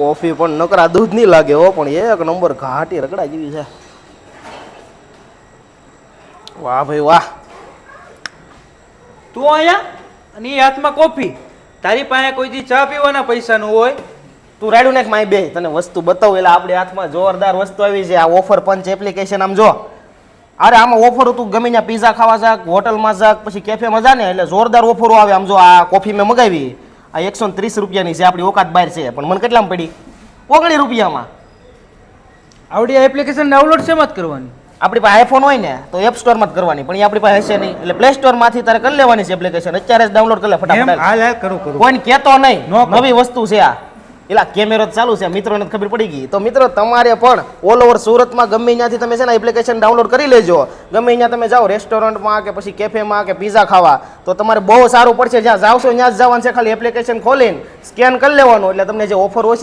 Coffee પણ નકરા દૂધ નહીં લાગે હો, પણ એક નંબર ઘાટી રગડા જેવી છે. વાહ ભાઈ વાહ. તું અહીંયા અને એ હાથમાં કોફી. તારી પાસે કોઈ દી ચા પીવાના પૈસા ન હોય. તું રાડ્યું ને માય બે તને વસ્તુ બતાવું એટલે આપણી હાથમાં જોરદાર વસ્તુ આવી છે. આ ઓફર પંચ એપ્લિકેશન આમ જો. અરે આમાં ઓફરો તું ગમે ત્યાં પીઝા ખાવા જાક, હોટલમાં જાક, પછી કેફેમાં જા ને એટલે જોરદાર ઓફરો આવે. આમ જો આ કોફી મેં મગાવી, આ 130 રૂપિયાની છે, આપણી ઓકાત બહાર છે, પણ મને કેટલામાં પડી? 19 રૂપિયામાં. આવડી આ એપ્લિકેશન ડાઉનલોડ શેમાં જ કરવાની? આપણી પાસે આઈફોન હોય ને તો એપ સ્ટોરમાં જ કરવાની, પણ એ આપણી પાસે હશે નહીં, એટલે પ્લે સ્ટોરમાંથી તારે કરી લેવાની છે એપ્લિકેશન. અત્યારે જ ડાઉનલોડ કરી લે ફટાફટ. હાલ હાલ કરું. કોઈને કહેતો નહીં, નવી વસ્તુ છે આ. એલા કેમેરો ચાલુ છે, મિત્રોને ખબર પડી ગઈ. તો મિત્રો તમારે પણ ઓલ ઓવર સુરતમાં ગમે ત્યાંથી તમે છે ને એપ્લિકેશન ડાઉનલોડ કરી લેજો. ગમે ત્યાં તમે જાઓ રેસ્ટોરન્ટમાં કે પછી કેફેમાં કે પીઝા ખાવા, તો તમારે બહુ સારું પડશે. જ્યાં જાવશો ત્યાં જ જવાનું છે, ખાલી એપ્લિકેશન ખોલીને સ્કેન કરી લેવાનું, એટલે તમને જે ઓફર ઓછી